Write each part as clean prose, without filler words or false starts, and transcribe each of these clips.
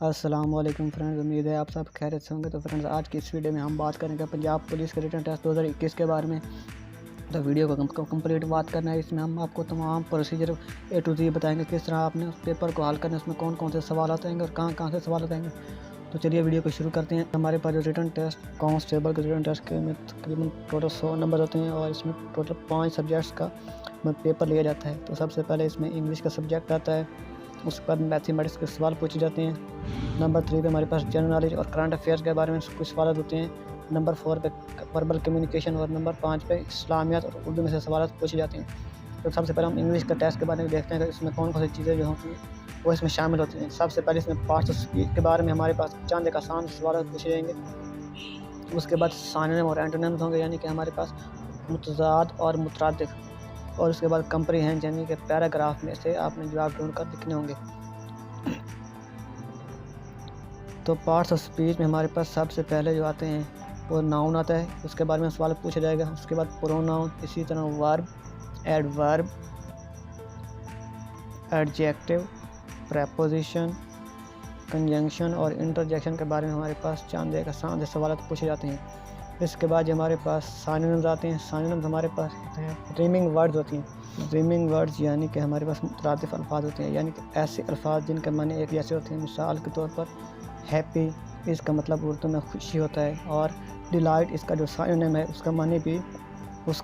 السلام علیکم فرینڈز، امید ہے آپ سب خیریت سے ہوں گے۔ تو فرینڈز، آج کی اس ویڈیو میں ہم بات کریں گے پنجاب پولیس کے ریٹن ٹیسٹ 2021 کے بارے میں۔ تو ویڈیو کو کمپلیٹ بات کرنا ہے۔ اس میں ہم آپ کو تمام پروسیجر A to Z بتائیں گے، کس طرح آپ نے اس پیپر کو حل کرنا ہے، اس میں کون کون سے سوالات آئیں گے اور کہاں سے سوالات آئیں گے۔ تو چلیے ویڈیو کو شروع کرتے ہیں۔ ہمارے پاس جو ریٹن ٹیسٹ کانسٹیبل کے ریٹن ٹیسٹ کے میں تقریباً ٹوٹل 100 نمبر ہوتے ہیں اور اس میں ٹوٹل 5 سبجیکٹس کا پیپر لیا جاتا ہے۔ تو سب سے پہلے اس میں انگلش کا سبجیکٹ آتا ہے، اس پر میتھمیٹکس کے سوال پوچھے جاتے ہیں۔ نمبر 3 پہ ہمارے پاس جنرل نالج اور کرنٹ افیئرس کے بارے میں کچھ سوالات ہوتے ہیں۔ نمبر 4 پہ وربل کمیونیکیشن اور نمبر 5 پہ اسلامیات اور اردو میں سے سوالات پوچھے جاتے ہیں۔ تو سب سے پہلے ہم انگلش کا ٹیسٹ کے بارے میں دیکھتے ہیں کہ اس میں کون سی چیزیں جو ہوتی ہیں وہ اس میں شامل ہوتی ہیں۔ سب سے پہلے اس میں پارٹس آف اسپیچ کے بارے میں ہمارے پاس چند ایک آسان سوالات پوچھے جائیں گے۔ اس کے بعد سینونیم اور اینٹونیمز ہوں گے، یعنی کہ ہمارے پاس متضاد اور مترادف۔ اور اس کے بعد کمپریہینڈ، یعنی کہ پیراگراف میں سے آپ نے جواب ڈھونڈ کر لکھنے ہوں گے۔ تو پارٹس آف اسپیچ میں ہمارے پاس سب سے پہلے جو آتے ہیں وہ ناؤن آتا ہے، اس کے بارے میں سوال پوچھا جائے گا۔ اس کے بعد پروناؤن، اسی طرح ورب، ایڈورب، ایڈجیکٹو، پریپوزیشن، کنجنکشن اور انٹرجیکشن کے بارے میں ہمارے پاس چند ایک آسان سے سوالات پوچھے جاتے ہیں۔ اس کے بعد جو ہمارے پاس سینونیمز آتے ہیں، سینونیمز ہمارے پاس ریمنگ ورڈز ہوتی ہیں۔ ریمنگ ورڈز یعنی کہ ہمارے پاس مترادف الفاظ ہوتے ہیں، یعنی کہ ایسے الفاظ جن کے معنی ایک جیسے ہوتے ہیں۔ مثال کے طور پر ہیپی، اس کا مطلب اردو میں خوشی ہوتا ہے، اور ڈیلائٹ اس کا جو سینونیم ہے اس کا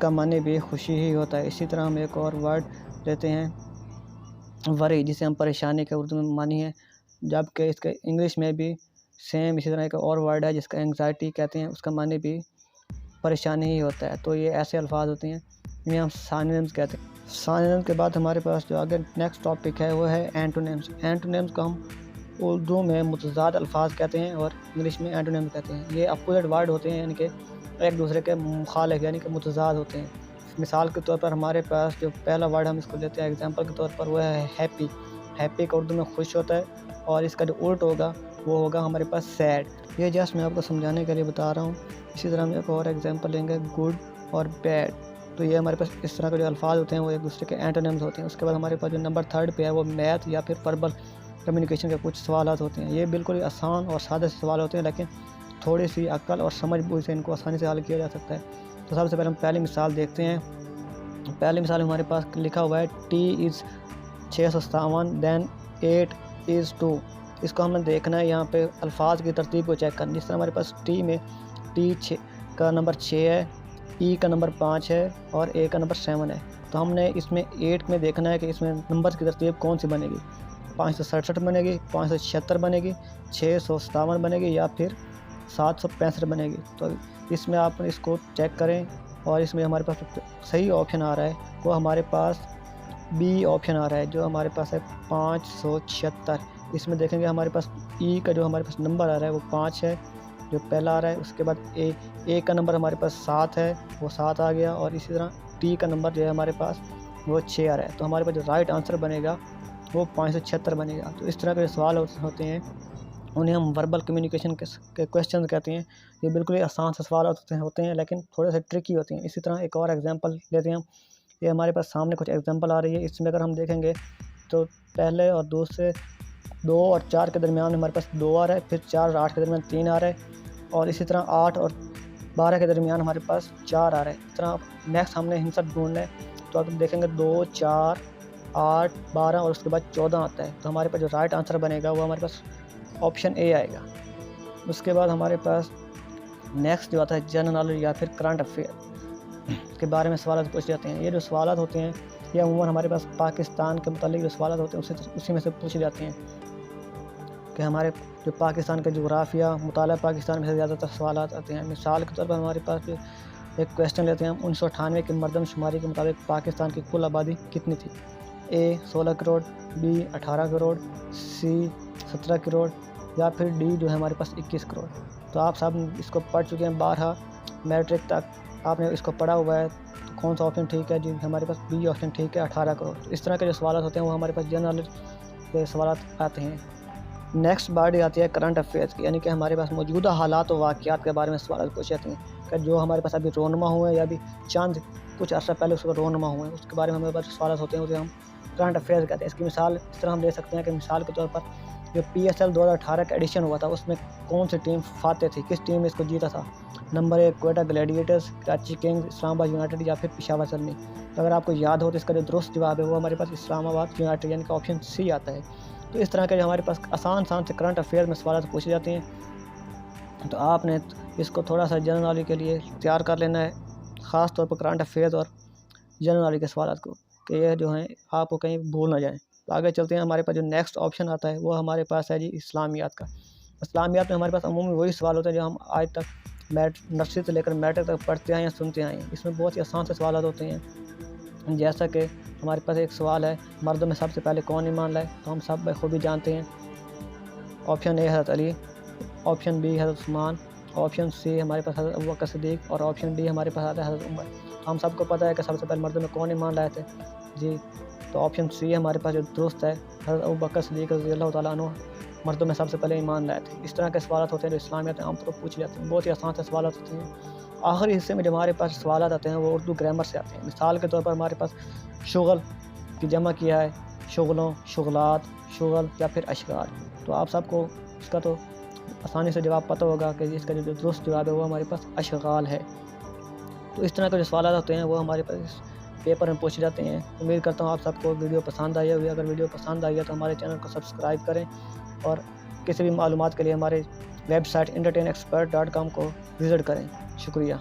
معنی بھی خوشی ہی ہوتا ہے۔ اسی طرح ہم ایک اور ورڈ لیتے ہیں وری، جسے ہم پریشانی کے اردو میں معنی ہے، جبکہ اس کے انگلش میں بھی سیم اسی طرح ایک اور ورڈ ہے جس کا اینگزائٹی کہتے ہیں، اس کا معنی بھی پریشانی ہی ہوتا ہے۔ تو یہ ایسے الفاظ ہوتے ہیں جنہیں ہم سینونیمز کہتے ہیں۔ سینونیمز کے بعد ہمارے پاس جو آگے نیکسٹ ٹاپک ہے وہ ہے اینٹونیمز۔ اینٹونیمز کو ہم اردو میں متضاد الفاظ کہتے ہیں اور انگلش میں اینٹونیمز کہتے ہیں۔ یہ اپوزٹ ورڈ ہوتے ہیں، یعنی کہ ایک دوسرے کے مخالف، یعنی کہ متضاد ہوتے ہیں۔ مثال کے طور پر ہمارے پاس جو پہلا ورڈ ہم اس کو لیتے ہیں ایگزامپل کے طور پر، وہ ہے ہیپی۔ ہیپی کا اردو میں خوش ہوتا ہے، اور اس کا جو الٹ ہوگا وہ ہوگا ہمارے پاس سیڈ۔ یہ جسٹ میں آپ کو سمجھانے کے لیے بتا رہا ہوں۔ اسی طرح ہم ایک اور ایگزامپل لیں گے گڈ اور بیڈ۔ تو یہ ہمارے پاس اس طرح کے جو الفاظ ہوتے ہیں وہ ایک دوسرے کے اینٹونیمز ہوتے ہیں۔ اس کے بعد ہمارے پاس جو نمبر 3 پہ ہے وہ میتھ یا پھر وربل کمیونیکیشن کے کچھ سوالات ہوتے ہیں۔ یہ بالکل ہی آسان اور سادہ سے سوال ہوتے ہیں، لیکن تھوڑی سی عقل اور سمجھ بوجھ سے ان کو آسانی سے حل کیا جا سکتا ہے۔ تو سب سے پہلے ہم پہلی مثال دیکھتے ہیں۔ پہلی مثال ہمارے پاس لکھا ہوا ہے T is 657 then 8 is 2۔ اس کو ہم نے دیکھنا ہے یہاں پہ الفاظ کی ترتیب کو چیک کرنا۔ جس طرح ہمارے پاس ٹی میں ٹی کا نمبر 6 ہے، ای کا نمبر 5 ہے اور اے کا نمبر 7 ہے۔ تو ہم نے اس میں 8 میں دیکھنا ہے کہ اس میں نمبر کی ترتیب کون سی بنے گی، 567 بنے گی، 576 بنے گی، 657 بنے گی یا پھر 765 بنے گی۔ تو اس میں آپ اس کو چیک کریں، اور اس میں ہمارے پاس صحیح آپشن آ رہا ہے وہ ہمارے پاس بی آپشن آ رہا ہے، جو ہمارے پاس ہے 576۔ اس میں دیکھیں گے ہمارے پاس ای کا جو ہمارے پاس نمبر آ رہا ہے وہ 5 ہے، جو پہلا آ رہا ہے۔ اس کے بعد اے کا نمبر ہمارے پاس 7 ہے، وہ 7 آ گیا، اور اسی طرح ٹی کا نمبر جو ہے ہمارے پاس وہ 6 آ رہا ہے۔ تو ہمارے پاس جو رائٹ آنسر بنے گا وہ 576 بنے گا۔ تو اس طرح کے جو سوال ہوتے ہیں انہیں ہم وربل کمیونیکیشن کے کویشچن کہتے ہیں۔ یہ بالکل ہی آسان سے سوالات ہوتے ہیں، لیکن تھوڑے سے ٹرکی ہوتے ہیں۔ اسی طرح ایک اور ایگزامپل لیتے ہیں ہم۔ یہ ہمارے پاس سامنے کچھ ایگزامپل آ رہی ہے۔ اس میں اگر ہم دیکھیں گے تو پہلے اور دوسرے 2 اور 4 کے درمیان ہمارے پاس 2 آ رہا ہے، پھر 4 اور 8 کے درمیان 3 آ رہا ہے، اور اسی طرح 8 اور 12 کے درمیان ہمارے پاس 4 آ رہا ہے۔ اس طرح نیکسٹ ہم نے انسرٹ ڈھونڈنا ہے، تو آپ دیکھیں گے 2 4 8 12 اور اس کے بعد 14 آتا ہے۔ تو ہمارے پاس جو رائٹ آنسر بنے گا وہ ہمارے پاس آپشن اے آئے گا۔ اس کے بعد ہمارے پاس نیکسٹ جو آتا ہے جنرل نالج یا پھر کرنٹ افیئر کے بارے میں سوالات پوچھے جاتے ہیں۔ یہ جو سوالات ہوتے ہیں یہ عموماً ہمارے پاس پاکستان کے متعلق جو سوالات ہوتے ہیں اسی میں سے پوچھے جاتے ہیں، کہ ہمارے جو پاکستان کا جغرافیہ، مطالعہ پاکستان میں سے زیادہ تر سوالات آتے ہیں۔ مثال کے طور پر ہمارے پاس جو ایک کویشچن لیتے ہیں ہم، 1998 کی مردم شماری کے مطابق پاکستان کی کل آبادی کتنی تھی؟ اے 16 کروڑ، بی 18 کروڑ، سی 17 کروڑ یا پھر ڈی جو ہے ہمارے پاس 21 کروڑ۔ تو آپ سب اس کو پڑھ چکے ہیں، بارہا میٹرک تک آپ نے اس کو پڑھا ہوا ہے۔ تو کون سا آپشن ٹھیک ہے؟ جی ہمارے پاس بی آپشن ٹھیک ہے، 18 کروڑ۔ تو اس طرح کے جو سوالات ہوتے ہیں وہ ہمارے پاس جنرل کے سوالات آتے ہیں۔ نیکسٹ باری آتی ہے کرنٹ افیئرس کی، یعنی کہ ہمارے پاس موجودہ حالات و واقعات کے بارے میں سوالات پوچھے جاتے ہیں، کہ جو ہمارے پاس ابھی رونما ہوئے ہیں یا ابھی چند کچھ عرصہ پہلے اس کو رونما ہوئے ہیں، اس کے بارے میں ہمارے پاس سوالات ہوتے ہیں، اسے ہم کرنٹ افیئرس کہتے ہیں۔ اس کی مثال اس طرح ہم لے سکتے ہیں کہ مثال کے طور پر جو PSL 2018 کا ایڈیشن ہوا تھا اس میں کون سی ٹیم فاتح تھی، کس ٹیم نے اس کو جیتا تھا؟ نمبر 1 Quetta gladiators, Karachi kings, Islamabad united یا پھر پشاور زلمی۔ تو اگر آپ کو یاد ہو تو اس کا جو درست جواب ہے وہ ہمارے پاس اسلام آباد یونائٹڈ یعنی کہ آپشن C آتا ہے۔ تو اس طرح کے جو ہمارے پاس آسان سے کرنٹ افیئر میں سوالات پوچھے جاتے ہیں، تو آپ نے اس کو تھوڑا سا جنرل نالج کے لیے تیار کر لینا ہے، خاص طور پر کرنٹ افیئرز اور جنرل نالج کے سوالات کو، کہ یہ جو ہیں آپ کو کہیں بھول نہ جائیں۔ تو آگے چلتے ہیں، ہمارے پاس جو نیکسٹ آپشن آتا ہے وہ ہمارے پاس ہے جی اسلامیات کا۔ اسلامیات میں ہمارے پاس عمومی وہی سوال ہوتے ہیں جو ہم آج تک نرسری سے لے کر میٹرک تک پڑھتے ہیں یا سنتے آئے ہیں۔ اس میں بہت ہی آسان سے سوالات ہوتے ہیں، جیسا کہ ہمارے پاس ایک سوال ہے، مردوں میں سب سے پہلے کون ایمان لائے؟ تو ہم سب بخوبی جانتے ہیں، آپشن A حضرت علی، آپشن B حضرت عثمان، آپشن C ہمارے پاس حضرت ابوبکر صدیق اور آپشن D ہمارے پاس آتا ہے حضرت عمر۔ ہم سب کو پتہ ہے کہ سب سے پہلے مردوں میں کون ایمان لائے تھے جی، تو آپشن C ہمارے پاس جو درست ہے، حضرت ابوبکر صدیق رضی اللہ تعالیٰ عنہ مردوں میں سب سے پہلے ایمان لائے تھے۔ اس طرح کے سوالات ہوتے ہیں جو اسلامیات میں عام طور پر پوچھے جاتے ہیں، بہت ہی آسان سے سوالات ہوتے ہیں۔ آخری حصے میں جو ہمارے پاس سوالات آتے ہیں وہ اردو گرامر سے آتے ہیں۔ مثال کے طور پر ہمارے پاس شغل کی جمع کیا ہے، شغلوں، شغلات، شغل یا پھر اشغال۔ تو آپ سب کو اس کا تو آسانی سے جواب پتہ ہوگا کہ اس کا جو درست جواب ہے وہ ہمارے پاس اشغال ہے۔ تو اس طرح کے جو سوالات ہوتے ہیں وہ ہمارے پاس پیپر میں پوچھے جاتے ہیں۔ امید کرتا ہوں آپ سب کو ویڈیو پسند آئی ہوگی۔ اگر ویڈیو پسند آئی ہے تو ہمارے چینل کو سبسکرائب کریں اور کسی بھی معلومات کے لیے ہمارے ویب سائٹ entertainexpert.com کو وزٹ کریں۔ شکریہ۔